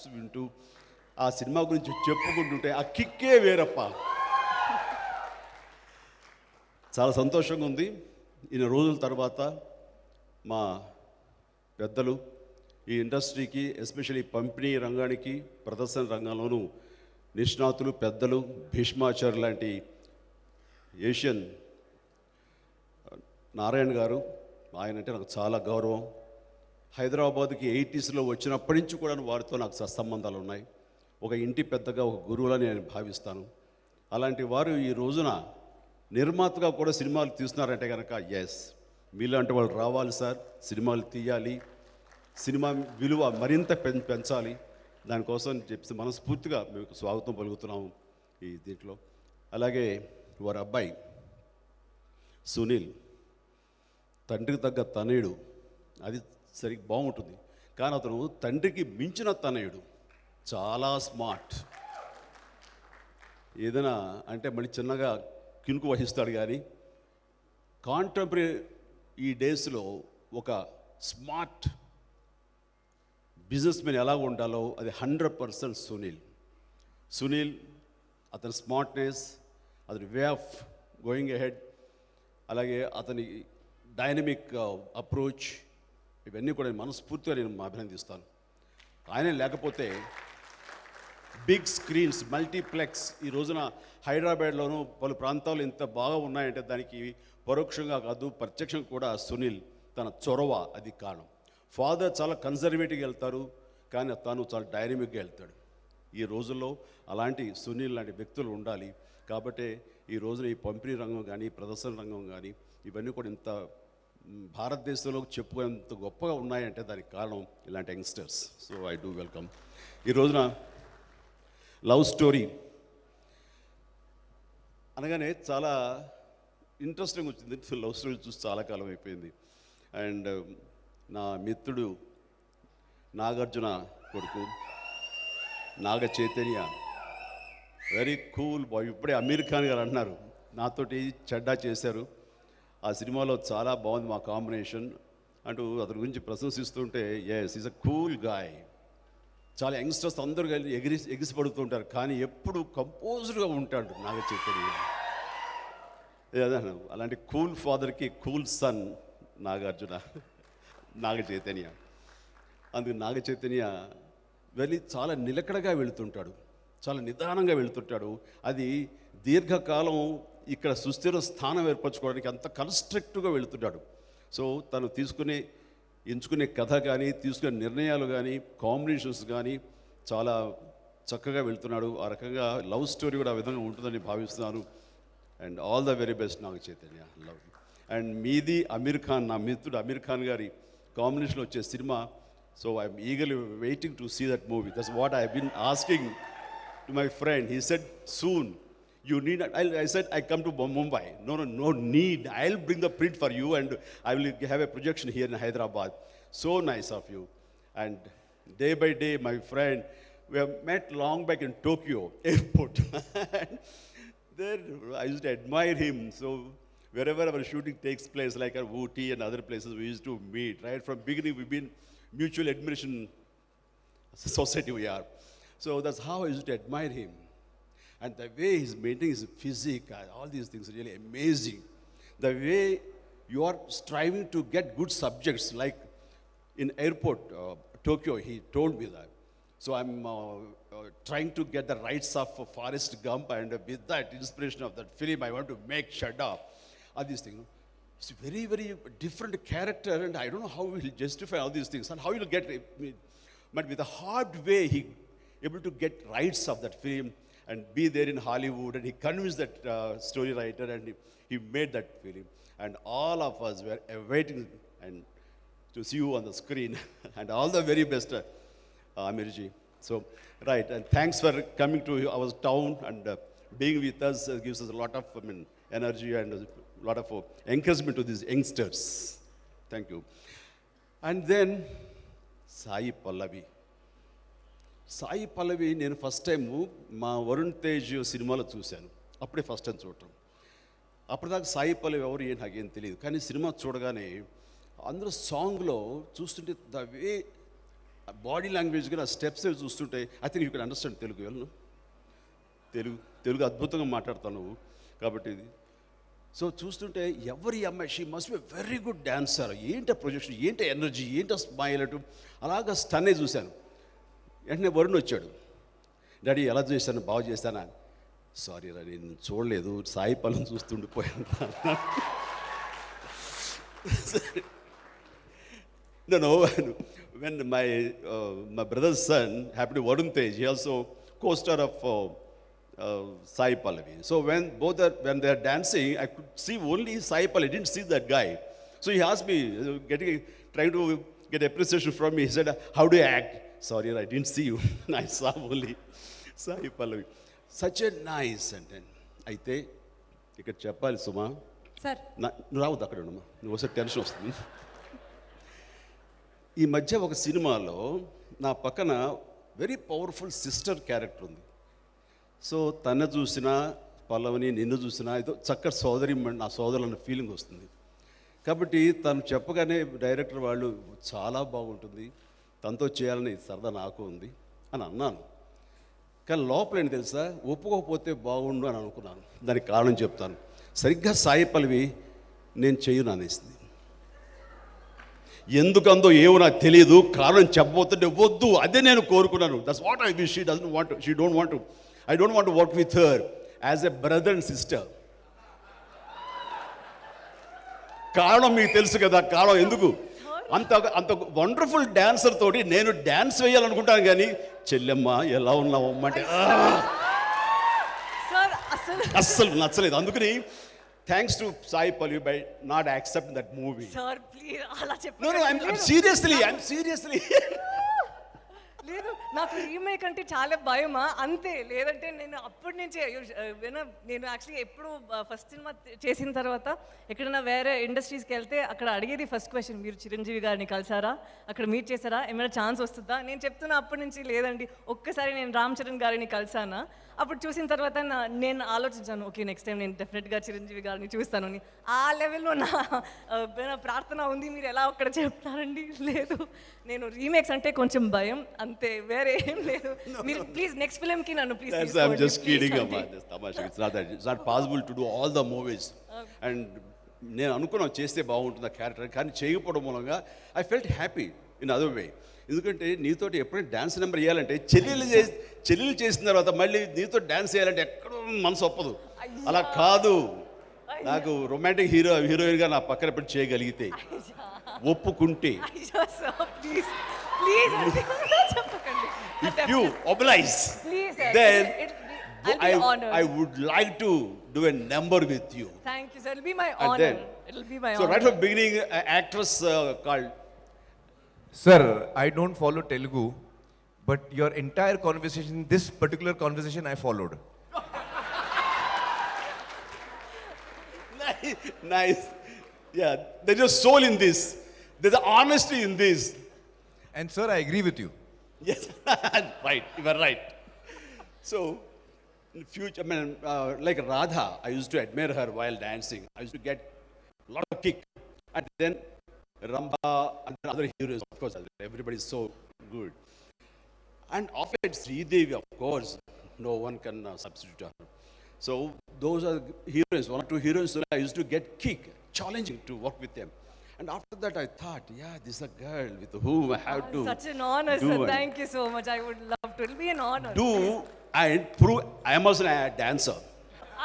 Wraps వింటూ ఆ cinema గురించి చెప్పుకుంటుంటే ఆ కిక్కే వేరప్ప. చాలా సంతోషంగా ఉంది. ఇన్ని రోజుల తర్వాత మా పెద్దలు ఈ ఇండస్ట్రీకి, ఎస్పెషల్లీ పంపిణీ రంగానికి, ప్రదర్శన రంగంలోనూ నిష్ణాతులు, పెద్దలు, భీష్మాచార్య లాంటి ఏషియన్ నారాయణ గారు, ఆయన అంటే నాకు చాలా గౌరవం. హైదరాబాద్కి 80స్లో వచ్చినప్పటి నుంచి కూడా వారితో నాకు సత్సంబంధాలు ఉన్నాయి. ఒక ఇంటి పెద్దగా, ఒక గురువులని నేను భావిస్తాను. అలాంటి వారు ఈ రోజున నిర్మాతగా కూడా సినిమాలు తీస్తున్నారంటే కనుక ఎస్, మీలాంటి వాళ్ళు రావాలి సార్, సినిమాలు తీయాలి, సినిమా విలువ మరింత పెంచాలి. దానికోసం చెప్పి మనస్ఫూర్తిగా మీకు స్వాగతం పలుకుతున్నాము ఈ దీంట్లో. అలాగే వారి అబ్బాయి సునీల్, తండ్రికి తగ్గ తనయుడు, అది సరిగ్గా బాగుంటుంది. కానీ అతను తండ్రికి మించిన తనయుడు, చాలా స్మార్ట్. ఏదైనా అంటే మళ్ళీ చిన్నగా కినుకు వహిస్తాడు. కానీ కాంటెంపరీ ఈ డేస్లో ఒక స్మార్ట్ బిజినెస్ మ్యాన్ ఎలా ఉండాలో అది 100% సునీల్. అతని స్మార్ట్నెస్, అతని వే ఆఫ్ గోయింగ్ అహెడ్, అలాగే అతని డైనమిక్ అప్రోచ్, ఇవన్నీ కూడా మనస్ఫూర్తిగా నేను అభినందిస్తాను. ఆయనే లేకపోతే బిగ్ స్క్రీన్స్, మల్టీప్లెక్స్ ఈ రోజున హైదరాబాద్లోనూ పలు ప్రాంతాలు ఇంత బాగా ఉన్నాయంటే దానికి పరోక్షంగా కాదు, ప్రత్యక్షంగా కూడా సునీల్ తన చొరవ అది కారణం. ఫాదర్ చాలా కన్జర్వేటివ్గా వెళ్తారు, కానీ తను చాలా డైనమిక్గా వెళ్తాడు. ఈ రోజుల్లో అలాంటి సునీల్ లాంటి వ్యక్తులు ఉండాలి. కాబట్టి ఈ రోజున ఈ పంపిణీ రంగం కానీ, ప్రదర్శన రంగం కానీ ఇవన్నీ కూడా ఇంత భారతదేశంలో చెప్పుకునేంత గొప్పగా ఉన్నాయంటే దానికి కారణం ఇలాంటి youngsters. So I do welcome. ఈ రోజున లవ్ స్టోరీ అనగానే చాలా ఇంట్రెస్టింగ్ వచ్చింది. లవ్ స్టోరీ చూసి చాలా కాలం అయిపోయింది. అండ్ నా మిత్రుడు నాగార్జున కొడుకు Naga Chaitanya, very cool bye. ఇప్పుడే అమీర్ ఖాన్ గారు అంటున్నారు నాతోటి చెడ్డా చేశారు, ఆ సినిమాలో చాలా బాగుంది మా కాంబినేషన్ అంటూ అతని గురించి ప్రశంసిస్తుంటే, yes is a cool guy. చాలా యంగ్స్టర్స్ అందరూ ఎగిసిపడుతుంటారు, కానీ ఎప్పుడు కంపోజ్డ్గా ఉంటాడు నాగ చైతన్య. అలాంటి కూల్ ఫాదర్కి కూల్ సన్ నాగార్జున, నాగ చైతన్య. అందుకు నాగ చైతన్య వెళ్ళి చాలా నిలకడగా వెళుతుంటాడు, చాలా నిదానంగా వెళుతుంటాడు. అది దీర్ఘకాలం ఇక్కడ సుస్థిర స్థానం ఏర్పరచుకోవడానికి అంత కన్స్ట్రక్టివ్గా వెళుతుంటాడు. సో తను ఎంచుకునే కథ కానీ, తీసుకునే నిర్ణయాలు కానీ, కాంబినేషన్స్ కానీ చాలా చక్కగా వెళ్తున్నాడు. ఆ రకంగా లవ్ స్టోరీ కూడా ఆ విధంగా ఉంటుందని భావిస్తున్నాను. And all the very best Naga Chaitanya, love. And మీది అమీర్ ఖాన్, నా మిత్రుడు అమీర్ ఖాన్ గారి కాంబినేషన్లో వచ్చే సినిమా. So I'm eagerly waiting to see that movie. That's what I been asking to my friend. He said soon you need. I said I come to Mumbai. No need. I'll bring the print for you and I will have a projection here in Hyderabad. So nice of you. And day by day, my friend, we have met long back in Tokyo airport. There I used to admire him. So wherever our shooting takes place, like at Ooty and other places, we used to meet. Right from beginning, we've been mutual admiration society we are. So that's how I used to admire him. And the way he's maintaining his physique, all these things are really amazing. The way you are striving to get good subjects, like in airport, Tokyo, he told me that. So I'm trying to get the rights of Forrest Gump, and with that inspiration of that film, I want to make Shada. All these things. It's a very, very different character, and I don't know how he'll justify all these things and how he'll get it. But with a hard way, he able to get rights of that film and be there in Hollywood, and he convinced that story writer, and he made that film. And all of us were awaiting and to see you on the screen. And all the very best, Amirji. So, right, and thanks for coming to our town and being with us. Gives us a lot of energy and a lot of encouragement to these youngsters. Thank you. And then, Sai Pallavi నేను first time మా వరుణ్ తేజ్ సినిమాలో చూశాను. అప్పుడే first time చూడటం. అప్పటిదాకా సాయి పల్లవి ఎవరు నాకేం తెలియదు. కానీ సినిమా చూడగానే అందరూ సాంగ్లో చూస్తుంటే ద వే బాడీ లాంగ్వేజ్ కూడా స్టెప్స్ చూస్తుంటే I think you can understand Telugu వెళ్ళను తెలుగు అద్భుతంగా మాట్లాడతావు నువ్వు కాబట్టి ఇది సో చూస్తుంటే ఎవరి అమ్మాయి she must be very good dancer, ఏంటి ప్రొజెక్షన్, ఏంటి ఎనర్జీ, ఏంటి స్మైల్ అటు అలాగా స్టన్నే చూశాను. వెంటనే వరుణ్ వచ్చాడు, డాడీ ఎలా చేశాను, బాగా చేశానా? సారీ రా నేను చూడలేదు, Sai Pallavi చూస్తుండిపోయాను. No, when my brother's son happened to Varun Tej, he also co-star of Sai Pallavi. So when they are dancing, I could see only Sai Pallavi, I didn't see that guy. So he asked me, trying to get appreciation from me. He said, "How do you act?" Sorry, I didn't see you. I saw only Sai Pallavi. Such a nice sentence. అయితే ఇక్కడ చెప్పాలి సుమా, sir నువ్వు రావద్దు అక్కడ ఉండమ్మా, నువ్వు వస్తే tension వస్తుంది. ఈ మధ్య ఒక సినిమాలో నా పక్కన వెరీ పవర్ఫుల్ సిస్టర్ క్యారెక్టర్ ఉంది. సో తను చూసినా పల్లవిని, నిన్ను చూసినా ఏదో చక్కటి సోదరి, నా సోదరులు అన్న ఫీలింగ్ వస్తుంది. కాబట్టి తను చెప్పగానే డైరెక్టర్ వాళ్ళు చాలా బాగుంటుంది, తనతో చేయాలని సరదా నాకు ఉంది అని అన్నాను. కానీ లోపల ఏంటి తెలుసా, ఒప్పుకోకపోతే బాగుండు అని అనుకున్నాను. దానికి కారణం చెప్తాను. సరిగ్గా సాయి పల్లవి నేను చెయ్యను అనేసింది. ఎందుకందో ఏమో నాకు తెలియదు, కారణం చెప్పబోతుంటే వద్దు, అదే నేను కోరుకున్నాను. That's what I wish. She doesn't want, she don't want, I don't want to work with her as a brother and sister. కారణం మీకు తెలుసు కదా, కారణం ఎందుకు అంత వండర్ఫుల్ డాన్సర్ తోటి నేను డాన్స్ వేయాలనుకుంటాను, కానీ చెల్లెమ్మ ఎలా ఉన్నావు అంటే అస్సలు నచ్చలేదు. అందుకని thanks to Sai Pallavi by not accept that movie. Sir please అలా చెప్పండి. No, I'm seriously. లేదు, నాకు రీమేక్ అంటే చాలా భయమా అంతే. లేదంటే నేను అప్పటి నుంచి నేను యాక్చువల్లీ ఎప్పుడు ఫస్ట్ సినిమా చేసిన తర్వాత ఎక్కడైనా వేరే ఇండస్ట్రీస్కి వెళ్తే అక్కడ అడిగేది ఫస్ట్ క్వశ్చన్, మీరు చిరంజీవి గారిని కలిసారా, అక్కడ మీట్ చేశారా, ఏమైనా ఛాన్స్ వస్తుందా? నేను చెప్తున్నా అప్పటి నుంచి లేదండి, ఒక్కసారి నేను రామ్ చరణ్ గారిని కలిసానా. అప్పుడు చూసిన తర్వాత నేను ఆలోచించాను, ఓకే నెక్స్ట్ టైం నేను డెఫినెట్గా చిరంజీవి గారిని చూస్తాను అని. ఆ లెవెల్లో నా ప్రార్థన ఉంది. మీరు ఎలా ఒక్కడ చెప్తారండి? లేదు, నేను రీమేక్స్ అంటే కొంచెం భయం అంతే, వేరే ఏం లేదు. మీరు ప్లీజ్ నెక్స్ట్ ఫిల్మ్కి నన్ను please. I'm just kidding about this. Tamasha. It's not possible to do all the movies. And నేను అనుకున్నాను చేస్తే బాగుంటుంది ఆ క్యారెక్టర్, కానీ చేయకపోవడం మూలంగా I felt happy in other way. ఎందుకంటే నీతోటి ఎప్పుడైనా డ్యాన్స్ నెంబర్ వేయాలంటే చెల్లెలు చేసిన తర్వాత మళ్ళీ నీతో డ్యాన్స్ చేయాలంటే ఎక్కడో మనసు ఒప్పదు. అలా కాదు, నాకు రొమాంటిక్ హీరోయిన్గా నా పక్కన ఎప్పుడు చేయగలిగితే, ఒప్పుకుంటే, if you oblige, then I would like to do a number with you. Thank you, sir. It'll be my honor. It'll be my honor. So right from beginning, actress called. Sir, I don't follow Telugu, but your entire conversation, this particular conversation, I followed. Nice. Yeah, there's a soul in this. There's an honesty in this. And sir, I agree with you. Yes, right. You are right. So, in future, I mean, like Radha, I used to admire her while dancing. I used to get a lot of kick. And then Ramba and other heroes, of course, everybody is so good. And often Sridevi, of course, no one can substitute her. So those are heroines, one or two heroines. So I used to get kick, challenging to work with them. And after that, I thought, yeah, this is a girl with whom I have to. Such an honor, sir. Thank you so much. I would love to. It'll be an honor. Do and prove I am also a dancer.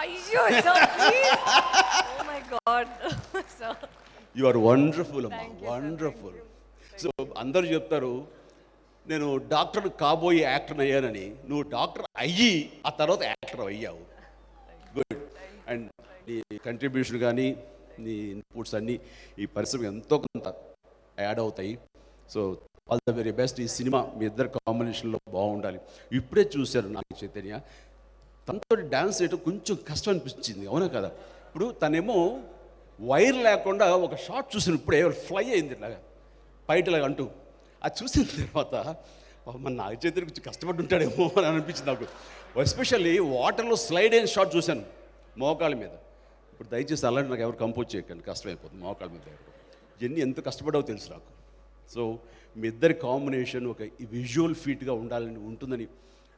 Ayyo, sir, please. Oh my God, sir. You are wonderful, Amma. Thank you, Wonderful. sir. So, అందరూ చెప్తారు నేను doctor కాబోయే actor అయ్యానని. నువ్వు doctor అయ్యి ఆ తర్వాత actor అయ్యావు. Good. And నీ కంట్రిబ్యూషన్ కానీ నీ ఇన్పుట్స్ అన్నీ ఈ పరిశ్రమ ఎంతో కొంత యాడ్ అవుతాయి. So all the very best. ఈ సినిమా మీ ఇద్దరు కాంబినేషన్లో బాగుండాలి. ఇప్పుడే చూశారు నాకు చైతన్య, తనతో డ్యాన్స్ చేయడం కొంచెం కష్టం అనిపించింది, అవునా కదా? ఇప్పుడు తనేమో వైర్ లేకుండా ఒక షాట్ చూసిన ఇప్పుడే ఫ్లై అయింది ఇలాగా బయటలాగా అంటూ. అది చూసిన తర్వాత మన నాగ చైతన్య కొంచెం కష్టపడి ఉంటాడేమో అని అనిపించింది నాకు. ఎస్పెషల్లీ వాటర్లో స్లైడ్ అయిన షాట్ చూశాను మోకాళ్ళ మీద. ఇప్పుడు దయచేసి అలాంటి నాకు ఎవరు కంపోజ్ చేయకండి, కష్టమైపోతుంది మోకాళ్ళ మీద. ఇవన్నీ ఎంత కష్టపడావో తెలుసు నాకు. సో మీ ఇద్దరి కాంబినేషన్ ఒక విజువల్ ఫీట్గా ఉంటుందని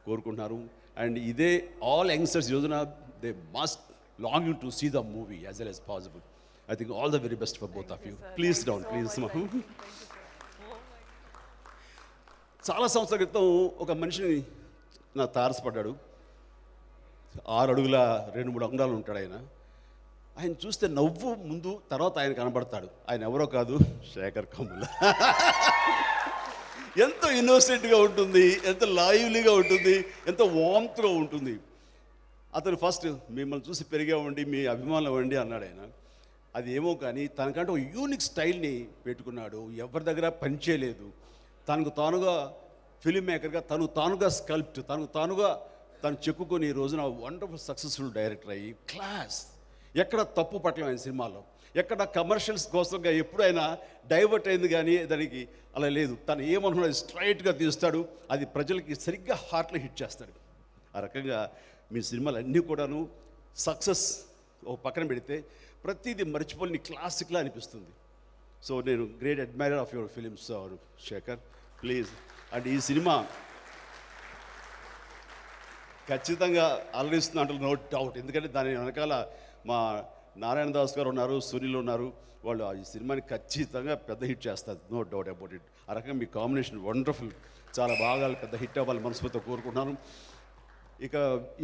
కోరుకుంటున్నారు. అండ్ ఇదే ఆల్ యంగ్స్టర్స్ యోజన they must longing to see the movie as well as possible. I think all the very best for both of you. Please down please. చాలా సంవత్సరాల క్రితం ఒక మనిషిని నా తారసపడ్డాడు. 6 అడుగుల 2-3 అంగుళాలు ఉంటాడు ఆయన. ఆయన చూస్తే నవ్వు ముందు తర్వాత ఆయన కనబడతాడు. ఆయన ఎవరో కాదు, శేఖర్ కమ్ముల. ఎంతో ఇన్నోసెంట్గా ఉంటుంది, ఎంత లైవ్లీగా ఉంటుంది, ఎంతో వామ్త్గా ఉంటుంది. అతను ఫస్ట్ మిమ్మల్ని చూసి పెరిగామండి, మీ అభిమానులు అవ్వండి అన్నాడు ఆయన. అది ఏమో కానీ తనకంటే ఒక యూనిక్ స్టైల్ని పెట్టుకున్నాడు. ఎవరి దగ్గర పనిచేయలేదు. తనకు తానుగా ఫిలిం మేకర్గా తానుగా స్కల్ప్ట్ తను చెక్కుకొని ఈ రోజున వండర్ఫుల్ సక్సెస్ఫుల్ డైరెక్టర్ అయ్యి క్లాస్. ఎక్కడ తప్పు పట్టలేం ఆయన సినిమాలో. ఎక్కడ కమర్షియల్స్ కోసంగా ఎప్పుడైనా డైవర్ట్ అయింది కానీ దానికి అలా లేదు. తను ఏమనుకున్నది స్ట్రైట్గా తీస్తాడు. అది ప్రజలకి సరిగ్గా హార్ట్లో హిట్ చేస్తాడు. ఆ రకంగా మీ సినిమాలు అన్నీ కూడాను సక్సెస్ ఒక పక్కన పెడితే ప్రతిదీ మర్చిపోలేని క్లాసిక్లా అనిపిస్తుంది. సో నేను great admirer of your films Shekhar, please. And ఈ సినిమా ఖచ్చితంగా అలరిస్తున్నట్టు నో డౌట్. ఎందుకంటే దాని వెనకాల మా నారాయణ దాస్ గారు ఉన్నారు, సునీల్ ఉన్నారు. వాళ్ళు ఈ సినిమాని ఖచ్చితంగా పెద్ద హిట్ చేస్తారు, నో డౌట్ అబౌట్ ఇట్. ఆ రకంగా మీ కాంబినేషన్ వండర్ఫుల్, చాలా బాగా పెద్ద హిట్ అవ్వాలి మనస్ఫూర్తిగా కోరుకుంటున్నాను. ఇక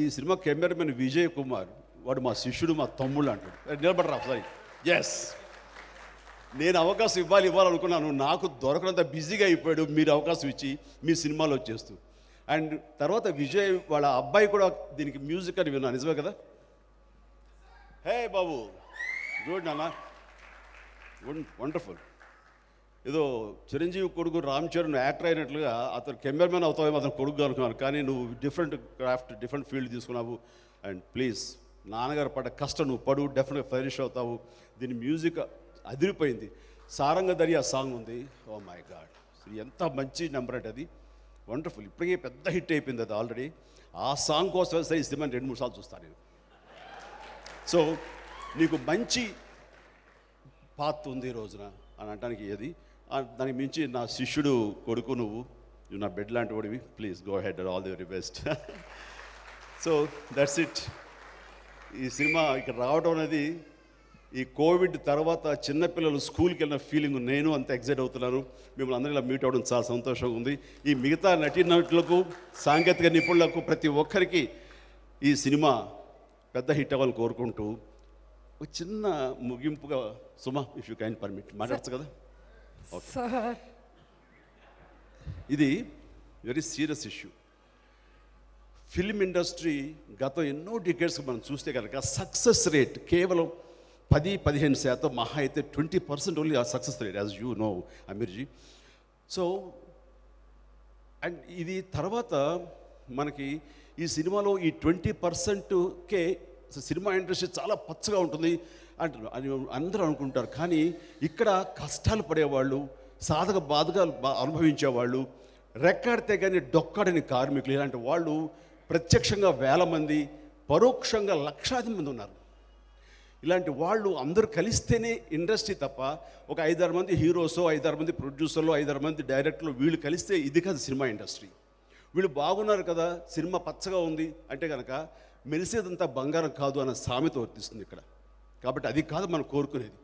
ఈ సినిమా కెమెరామెన్ విజయ్ కుమార్, వాడు మా శిష్యుడు, మా తమ్ముళ్ళు అంటాడు. నిలబడరా సారీ. ఎస్, నేను అవకాశం ఇవ్వాలనుకున్నాను. నాకు దొరకనంత బిజీగా అయిపోయాడు. మీరు అవకాశం ఇచ్చి మీ సినిమాలో వచ్చేస్తూ. అండ్ తర్వాత విజయ్ వాళ్ళ అబ్బాయి కూడా దీనికి మ్యూజిక్ అని విన్నా, నిజమే కదా? హే బాబు, గుడ్ నాన్న, వండర్ఫుల్. ఏదో చిరంజీవి కొడుకు రామ్ చరణ్ యాక్టర్ అయినట్లుగా అతను కెమెరామెన్ అవుతావేమో అతను కొడుకు అనుకున్నాను. కానీ నువ్వు డిఫరెంట్ క్రాఫ్ట్, డిఫరెంట్ ఫీల్డ్ తీసుకున్నావు. అండ్ ప్లీజ్, నాన్నగారు పడ్డ కష్టం నువ్వు పడు, డెఫినెట్గా ఫైనిష్ అవుతావు. దీని మ్యూజిక్ అదిరిపోయింది. సారంగ దర్యా సాంగ్ ఉంది, ఓ మై గాడ్, ఎంత మంచి నెంబర్ అంటే అది వండర్ఫుల్. ఇప్పటికే పెద్ద హిట్ అయిపోయింది అది ఆల్రెడీ. ఆ సాంగ్ కోసం సరే ఈ సినిమాని 2-3 సార్లు చూస్తాను నేను. సో నీకు మంచి పాత్ ఉంది ఈ రోజున అని అనడానికి ఏది. దానికి మించి నా శిష్యుడు కొడుకు నువ్వు నా బెడ్ లాంటి వాడివి. Please go head, all the very best. So that's it. ఈ సినిమా ఇక్కడ రావడం అనేది ఈ కోవిడ్ తర్వాత చిన్నపిల్లలు స్కూల్కి వెళ్ళిన ఫీలింగ్ నేను అంత ఎగ్జైట్ అవుతున్నాను. మిమ్మల్ని అందరూ ఇలా మీట్ అవ్వడం చాలా సంతోషంగా ఉంది. ఈ మిగతా నటీనటులకు, సాంకేతిక నిపుణులకు, ప్రతి ఒక్కరికి ఈ సినిమా పెద్ద హిట్ అవ్వాలని కోరుకుంటూ ఒక చిన్న ముగింపుగా సుమా, ఇఫ్ యూ కైండ్ పర్మిట్, మాట్లాడచ్చు కదా? ఓకే. ఇది very serious issue. Film industry గత ఎన్నో డికేడ్స్ మనం చూస్తే కనుక సక్సెస్ రేట్ కేవలం 10-15%, మహా అయితే 20% ఓన్లీ ఆ success rate, as you know Aamirji. So and ఇది తర్వాత మనకి ఈ సినిమాలో ఈ 20%కే సినిమా ఇండస్ట్రీ చాలా పచ్చగా ఉంటుంది అని అందరూ అనుకుంటారు. కానీ ఇక్కడ కష్టాలు పడేవాళ్ళు, సాధక బాధకాలు అనుభవించేవాళ్ళు, రెక్కాడితే కానీ డొక్కాడని కార్మికులు, ఇలాంటి వాళ్ళు ప్రత్యక్షంగా 1000 మంది, పరోక్షంగా లక్షాది మంది ఉన్నారు. ఇలాంటి వాళ్ళు అందరూ కలిస్తేనే ఇండస్ట్రీ తప్ప ఒక 5-6 మంది హీరోసో, 5-6 మంది ప్రొడ్యూసర్లు, 5-6 మంది డైరెక్టర్లు వీళ్ళు కలిస్తే ఇది కాదు సినిమా ఇండస్ట్రీ. వీళ్ళు బాగున్నారు కదా, సినిమా పచ్చగా ఉంది అంటే కనుక మెరిసేదంతా బంగారం కాదు అన్న సామెత వర్తిస్తుంది ఇక్కడ. కాబట్టి అది కాదు మనం కోరుకునేది.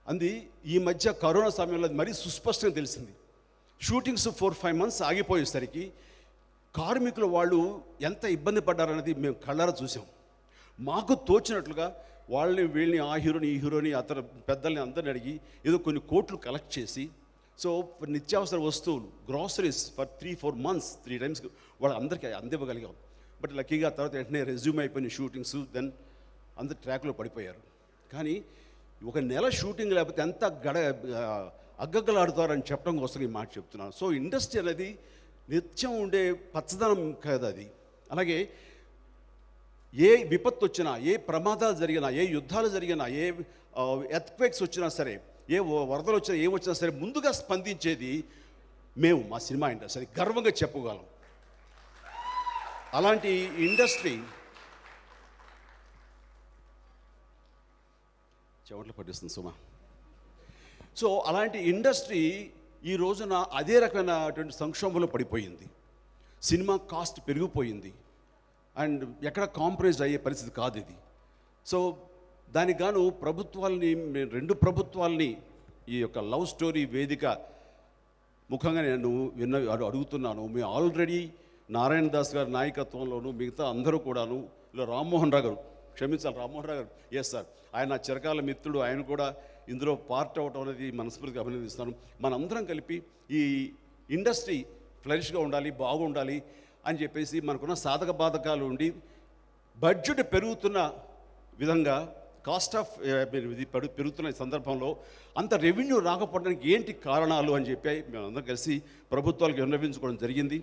అంది ఈ మధ్య కరోనా సమయంలో మరీ సుస్పష్టంగా తెలిసింది. షూటింగ్స్ 4-5 months ఆగిపోయేసరికి కార్మికులు వాళ్ళు ఎంత ఇబ్బంది పడ్డారన్నది మేము కళ్ళారా చూసాం. మాకు తోచినట్లుగా వాళ్ళని వీళ్ళని, ఆ హీరోని ఈ హీరోని, అతను పెద్దల్ని అందరిని అడిగి ఏదో కొన్ని కోట్లు కలెక్ట్ చేసి, సో నిత్యావసర వస్తువులు, గ్రాసరీస్ ఫర్ 3-4 months 3 times వాళ్ళందరికీ అందివ్వగలిగాం. బట్ లక్కీగా తర్వాత వెంటనే రెజ్యూమ్ అయిపోయిన షూటింగ్స్, దెన్ అందరు ట్రాక్లో పడిపోయారు. కానీ 1 నెల షూటింగ్ లేకపోతే ఎంత అగ్గగ్గలాడుతారని చెప్పడం కోసం ఈ మాట చెప్తున్నాను. సో ఇండస్ట్రీ అనేది నిత్యం ఉండే పచ్చదనం కాదు అది. అలాగే ఏ విపత్తు వచ్చినా, ఏ ప్రమాదాలు జరిగినా, ఏ యుద్ధాలు జరిగినా, ఏ ఎర్త్క్వేక్స్ వచ్చినా సరే, ఏ వరదలు వచ్చినా, ఏమొచ్చినా సరే ముందుగా స్పందించేది మేము, మా సినిమా ఇండస్ట్రీ, గర్వంగా చెప్పగలం. అలాంటి ఇండస్ట్రీ చెమటలు పట్టిస్తుంది సుమా. సో అలాంటి ఇండస్ట్రీ ఈ రోజున అదే రకమైనటువంటి సంక్షోభంలో పడిపోయింది. సినిమా కాస్ట్ పెరిగిపోయింది అండ్ ఎక్కడ కాంప్రమైజ్ అయ్యే పరిస్థితి కాదు ఇది. సో దానికి గాను ప్రభుత్వాలని, రెండు ప్రభుత్వాలని ఈ యొక్క లవ్ స్టోరీ వేదిక ముఖంగా నేను అడుగుతున్నాను. మేము ఆల్రెడీ నారాయణ దాస్ గారి నాయకత్వంలోను మిగతా అందరూ కూడాను, ఇలా రామ్మోహన్ రావు గారు, క్షమించాలి రామ్మోహన్ రావు గారు, ఎస్ సార్, ఆయన నా చిరకాల మిత్రుడు, ఆయన కూడా ఇందులో పార్ట్ అవటం అనేది మనస్ఫూర్తిగా అభినందిస్తాను. మనందరం కలిపి ఈ ఇండస్ట్రీ ఫ్లరిష్గా ఉండాలి, బాగుండాలి అని చెప్పేసి మనకున్న సాధక బాధకాలు ఉండి బడ్జెట్ పెరుగుతున్న విధంగా కాస్ట్ ఆఫ్ ఇది పెరుగుతున్న సందర్భంలో అంత రెవెన్యూ రాకపోవడానికి ఏంటి కారణాలు అని చెప్పి మేమందరం కలిసి ప్రభుత్వాలకు విన్నవించుకోవడం జరిగింది.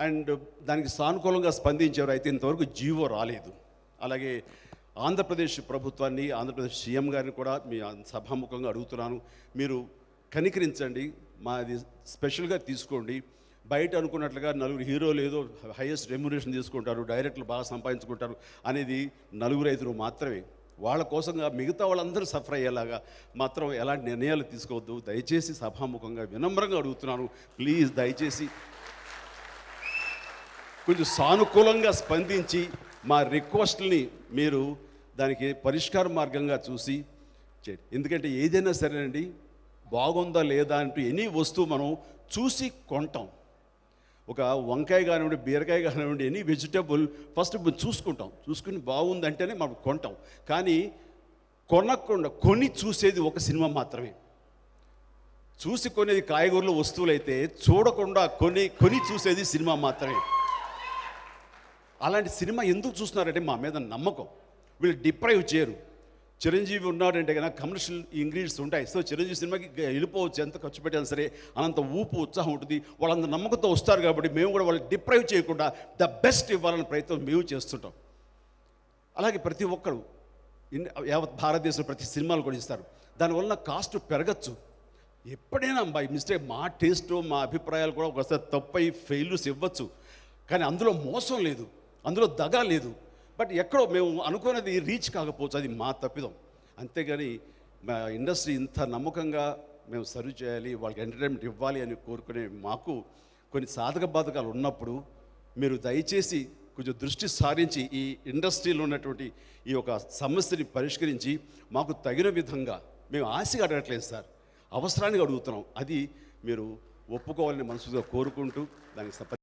అండ్ దానికి సానుకూలంగా స్పందించారు. అయితే ఇంతవరకు జీవో రాలేదు. అలాగే ఆంధ్రప్రదేశ్ ప్రభుత్వాన్ని, ఆంధ్రప్రదేశ్ సీఎం గారిని కూడా మీ సభాముఖంగా అడుగుతున్నాను, మీరు కనికరించండి, మాది స్పెషల్గా తీసుకోండి. బయట అనుకున్నట్లుగా నలుగురు హీరోలు ఏదో హైయెస్ట్ రెమ్యునరేషన్ తీసుకుంటారు, డైరెక్టర్లు బాగా సంపాదించుకుంటారు అనేది 4-5 మాత్రమే. వాళ్ళ కోసంగా మిగతా వాళ్ళందరూ సఫర్ అయ్యేలాగా మాత్రం ఎలాంటి నిర్ణయాలు తీసుకోవద్దు. దయచేసి సభాముఖంగా వినమ్రంగా అడుగుతున్నాను, ప్లీజ్ దయచేసి కొంచెం సానుకూలంగా స్పందించి మా రిక్వెస్ట్ని మీరు దానికి పరిష్కార మార్గంగా చూసి చేయండి. ఎందుకంటే ఏదైనా సరేనండి, బాగుందా లేదా అంటూ ఎనీ వస్తువు మనం చూసి కొంటాం. ఒక వంకాయ కానివ్వండి, బీరకాయ కానివ్వండి, ఎనీ వెజిటబుల్ ఫస్ట్ చూసుకుని బాగుందంటేనే మనం కొంటాం. కానీ కొనకుండా కొని చూసేది ఒక సినిమా మాత్రమే. చూసి కొనేది కాయగూరల వస్తువులు అయితే చూడకుండా కొని చూసేది సినిమా మాత్రమే. అలాంటి సినిమా ఎందుకు చూస్తున్నారంటే మా మీద నమ్మకం. వీళ్ళు డిప్రైవ్ చేయరు. చిరంజీవి ఉన్నాడంటే కనుక కమర్షియల్ ఇంగ్రీడియంట్స్ ఉంటాయి. సో చిరంజీవి సినిమాకి వెళ్ళిపోవచ్చు, ఎంత ఖర్చు పెట్టినా సరే అనంత ఊపు ఉత్సాహం ఉంటుంది. వాళ్ళంత నమ్మకంతో వస్తారు కాబట్టి మేము కూడా వాళ్ళకి డిప్రైవ్ చేయకుండా ద బెస్ట్ ఇవ్వాలనే ప్రయత్నం మేము చేస్తుంటాం. అలాగే ప్రతి ఒక్కరు యావత్ భారతదేశంలో ప్రతి సినిమాలు కూడా ఇస్తారు. దానివల్ల కాస్ట్ పెరగచ్చు. ఎప్పుడైనా బై మిస్టేక్ మా టేస్ట్, మా అభిప్రాయాలు కూడా ఒకసారి తప్పై ఫెయిల్యూర్స్ ఇవ్వచ్చు. కానీ అందులో మోసం లేదు, అందులో దగా లేదు. బట్ ఎక్కడో మేము అనుకున్నది రీచ్ కాకపోవచ్చు, అది మా తప్పిదం. అంతేగాని మా ఇండస్ట్రీ ఇంత నమ్మకంగా మేము సర్వ్ చేయాలి, వాళ్ళకి ఎంటర్టైన్మెంట్ ఇవ్వాలి అని కోరుకునే మాకు కొన్ని సాధక బాధకాలు ఉన్నప్పుడు మీరు దయచేసి కొంచెం దృష్టి సారించి ఈ ఇండస్ట్రీలో ఉన్నటువంటి ఈ యొక్క సమస్యని పరిష్కరించి మాకు తగిన విధంగా, మేము ఆశగా అడగట్లేదు సార్, అవసరానికి అడుగుతున్నాం, అది మీరు ఒప్పుకోవాలని మనసుగా కోరుకుంటూ దానికి